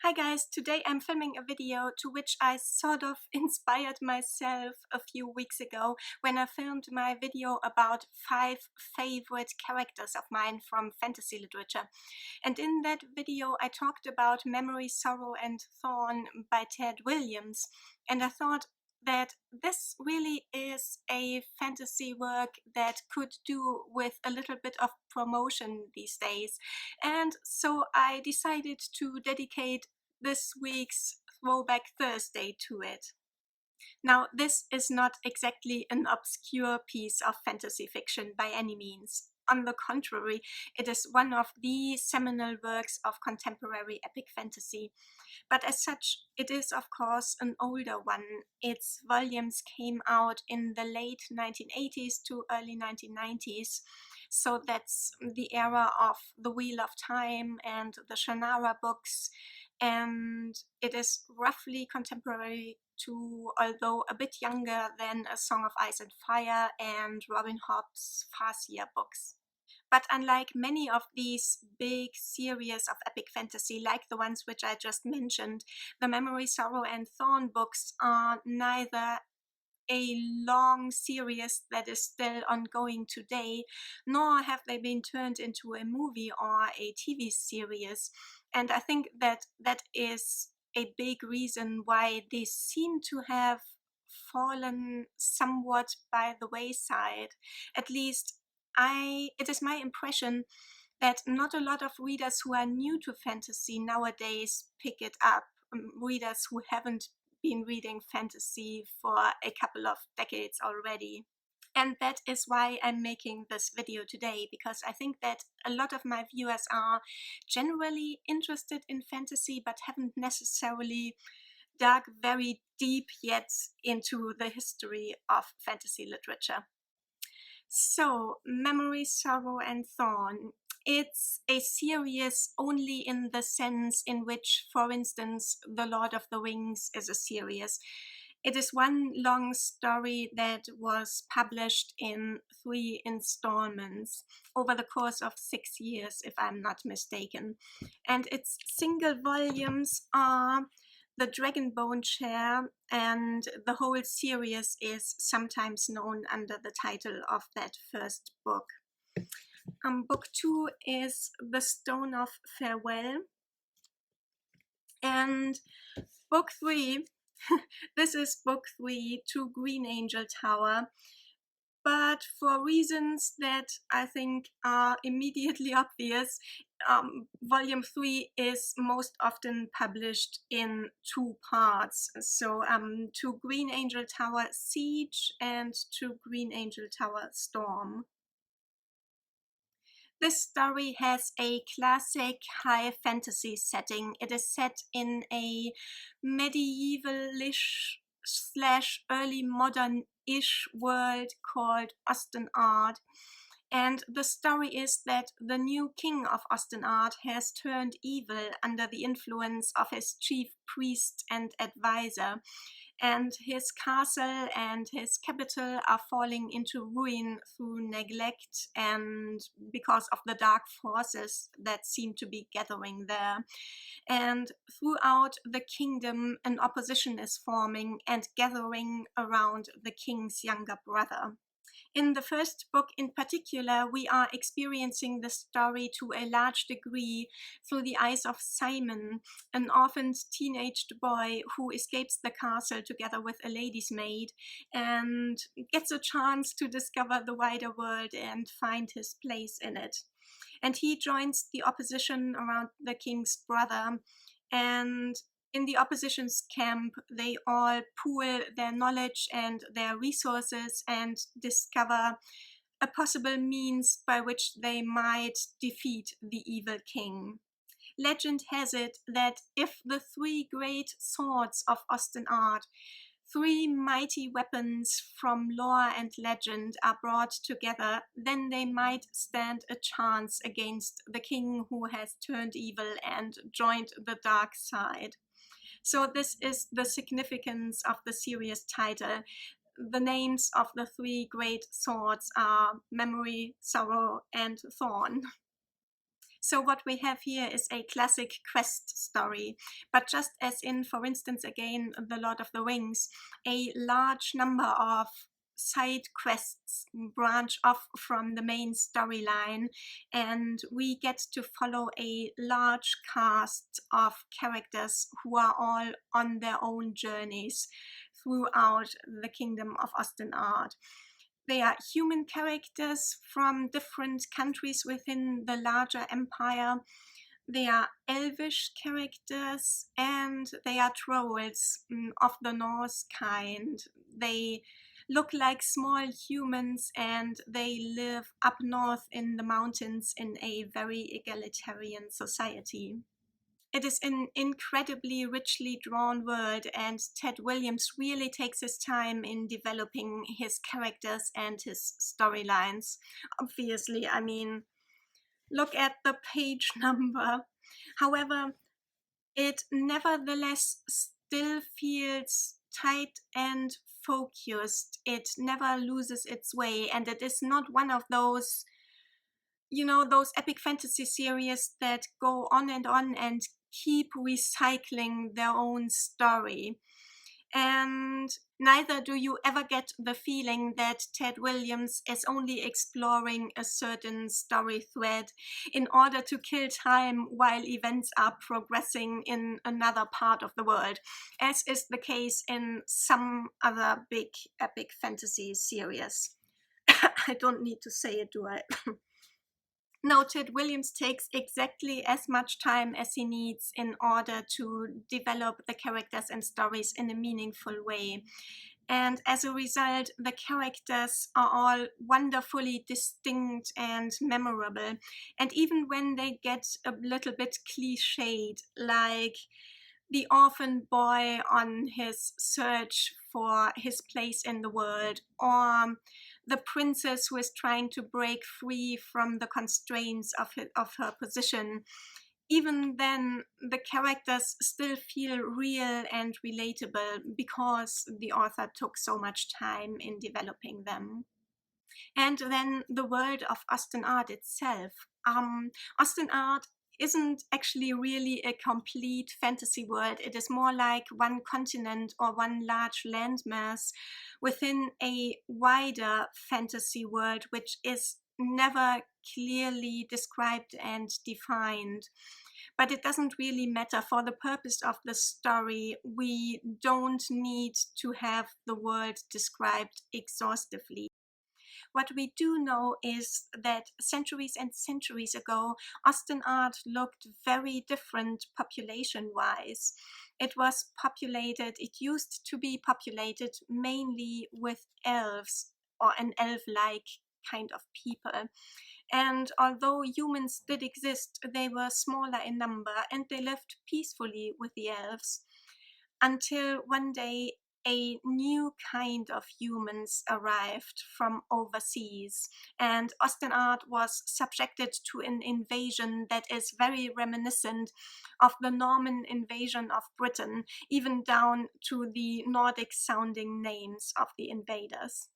Hi guys, today I'm filming a video to which I sort of inspired myself a few weeks ago when I filmed my video about 5 favorite characters of mine from fantasy literature. And in that video I talked about Memory, Sorrow and Thorn by Ted Williams, and I thought that this really is a fantasy work that could do with a little bit of promotion these days. And so I decided to dedicate this week's Throwback Thursday to it. Now, this is not exactly an obscure piece of fantasy fiction by any means. On the contrary, it is one of the seminal works of contemporary epic fantasy. But as such, it is of course an older one. Its volumes came out in the late 1980s to early 1990s. So that's the era of The Wheel of Time and the Shannara books. And it is roughly contemporary to, although a bit younger than A Song of Ice and Fire and Robin Hobb's Farseer books. But unlike many of these big series of epic fantasy, like the ones which I just mentioned, the Memory, Sorrow and Thorn books are neither a long series that is still ongoing today, nor have they been turned into a movie or a TV series. And I think that that is a big reason why they seem to have fallen somewhat by the wayside. At least it is my impression that not a lot of readers who are new to fantasy nowadays pick it up. Readers who haven't been reading fantasy for a couple of decades already. And that is why I'm making this video today, because I think that a lot of my viewers are generally interested in fantasy but haven't necessarily dug very deep yet into the history of fantasy literature. So, Memory, Sorrow and Thorn. It's a series only in the sense in which, for instance, The Lord of the Rings is a series. It is one long story that was published in 3 installments over the course of 6 years, if I'm not mistaken. And its single volumes are The Dragonbone Chair, and the whole series is sometimes known under the title of that first book. Book 2 is The Stone of Farewell, and book 3, this is book 3, To Green Angel Tower, but for reasons that I think are immediately obvious, volume 3 is most often published in 2 parts. So To Green Angel Tower Siege and To Green Angel Tower Storm. This story has a classic high fantasy setting. It is set in a medievalish / early modern-ish world called Osten Ard. And the story is that the new king of Osten Ard has turned evil under the influence of his chief priest and advisor, and his castle and his capital are falling into ruin through neglect and because of the dark forces that seem to be gathering there. And throughout the kingdom, an opposition is forming and gathering around the king's younger brother. In the first book in particular, we are experiencing the story to a large degree through the eyes of Simon, an orphaned teenaged boy who escapes the castle together with a lady's maid and gets a chance to discover the wider world and find his place in it. And he joins the opposition around the king's brother, and in the opposition's camp, they all pool their knowledge and their resources and discover a possible means by which they might defeat the evil king. Legend has it that if the 3 great swords of Osten Ard, 3 mighty weapons from lore and legend, are brought together, then they might stand a chance against the king who has turned evil and joined the dark side. So this is the significance of the series title. The names of the 3 great swords are Memory, Sorrow, and Thorn. So what we have here is a classic quest story, but just as in, for instance, again, The Lord of the Rings, a large number of side quests branch off from the main storyline, and we get to follow a large cast of characters who are all on their own journeys throughout the kingdom of Osten Ard. They are human characters from different countries within the larger empire. They are elvish characters, and they are trolls of the Norse kind. They look like small humans, and they live up north in the mountains in a very egalitarian society. It is an incredibly richly drawn world, and Ted Williams really takes his time in developing his characters and his storylines. Obviously, I mean, look at the page number. However, it nevertheless still feels tight and focused. It never loses its way, and it is not one of those, those epic fantasy series that go on and keep recycling their own story. And neither do you ever get the feeling that Ted Williams is only exploring a certain story thread in order to kill time while events are progressing in another part of the world, as is the case in some other big epic fantasy series. I don't need to say it, do I? No, Ted Williams takes exactly as much time as he needs in order to develop the characters and stories in a meaningful way. And as a result, the characters are all wonderfully distinct and memorable. And even when they get a little bit cliched, like the orphan boy on his search for his place in the world, or the princess who is trying to break free from the constraints of her position, even then the characters still feel real and relatable because the author took so much time in developing them. And then the world of Osten Ard itself. Osten Ard isn't actually really a complete fantasy world. It is more like one continent or one large landmass within a wider fantasy world, which is never clearly described and defined. But it doesn't really matter. For the purpose of the story, we don't need to have the world described exhaustively. What we do know is that centuries and centuries ago, Osten Ard looked very different population-wise. It used to be populated mainly with elves, or an elf-like kind of people. And although humans did exist, they were smaller in number, and they lived peacefully with the elves until one day a new kind of humans arrived from overseas, and Osten Ard was subjected to an invasion that is very reminiscent of the Norman invasion of Britain, even down to the Nordic sounding names of the invaders.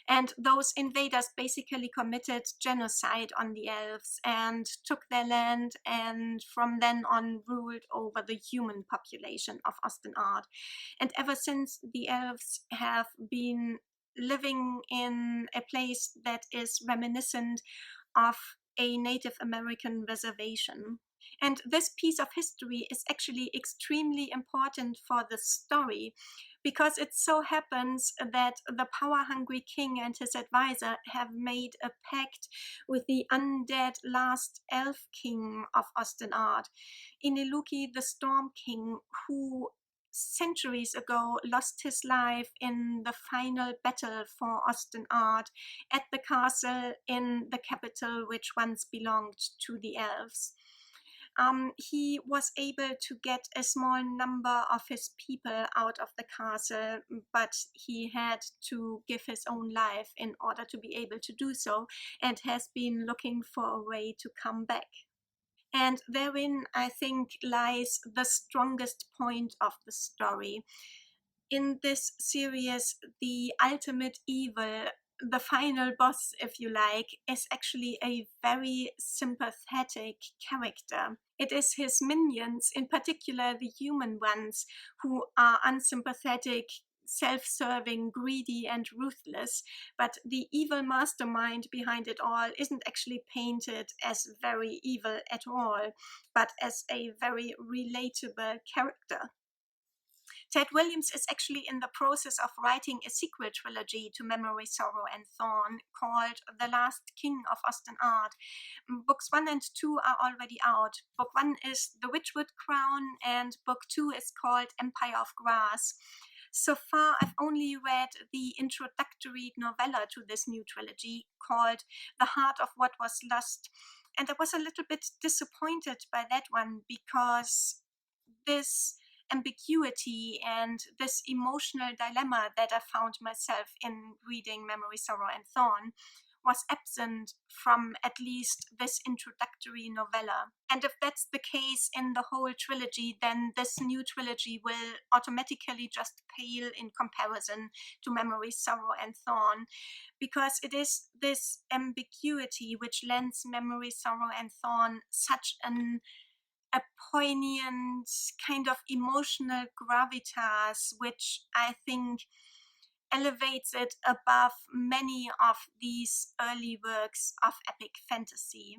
And those invaders basically committed genocide on the elves and took their land, and from then on ruled over the human population of Osten Ard. And ever since, the elves have been living in a place that is reminiscent of a Native American reservation. And this piece of history is actually extremely important for the story, because it so happens that the power-hungry king and his advisor have made a pact with the undead last elf king of Osten Ard, Iniluki the Storm King, who centuries ago lost his life in the final battle for Osten Ard at the castle in the capital which once belonged to the elves. He was able to get a small number of his people out of the castle, but he had to give his own life in order to be able to do so, and has been looking for a way to come back. And therein, I think, lies the strongest point of the story. In this series, the ultimate evil the final boss, if you like, is actually a very sympathetic character. It is his minions, in particular the human ones, who are unsympathetic, self-serving, greedy, and ruthless, but the evil mastermind behind it all isn't actually painted as very evil at all, but as a very relatable character. Ted Williams is actually in the process of writing a sequel trilogy to Memory, Sorrow, and Thorn called The Last King of Osten Ard. Books 1 and 2 are already out. Book 1 is The Witchwood Crown, and Book 2 is called Empire of Grass. So far, I've only read the introductory novella to this new trilogy called The Heart of What Was Lost, and I was a little bit disappointed by that one because this ambiguity and this emotional dilemma that I found myself in reading Memory, Sorrow, and Thorn was absent from at least this introductory novella. And if that's the case in the whole trilogy, then this new trilogy will automatically just pale in comparison to Memory, Sorrow, and Thorn, because it is this ambiguity which lends Memory, Sorrow, and Thorn such a poignant kind of emotional gravitas, which I think elevates it above many of these early works of epic fantasy.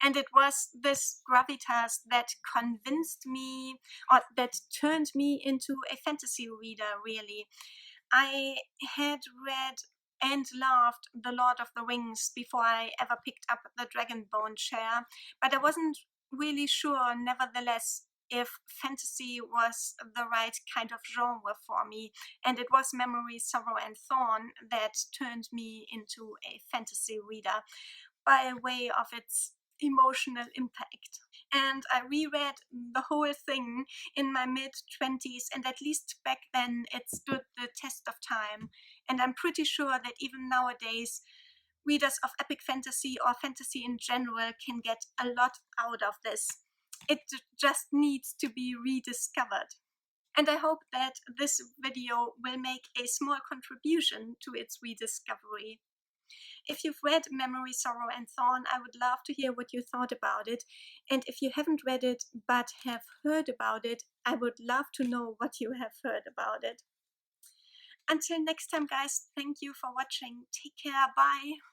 And it was this gravitas that convinced me, or that turned me into a fantasy reader, really. I had read and loved The Lord of the Rings before I ever picked up the Dragonbone Chair, but I wasn't really sure, nevertheless, if fantasy was the right kind of genre for me. And it was Memory, Sorrow, and Thorn that turned me into a fantasy reader by way of its emotional impact. And I reread the whole thing in my mid-20s, and at least back then it stood the test of time. And I'm pretty sure that even nowadays, readers of epic fantasy or fantasy in general can get a lot out of this. It just needs to be rediscovered. And I hope that this video will make a small contribution to its rediscovery. If you've read Memory, Sorrow, and Thorn, I would love to hear what you thought about it. And if you haven't read it but have heard about it, I would love to know what you have heard about it. Until next time, guys, thank you for watching. Take care. Bye.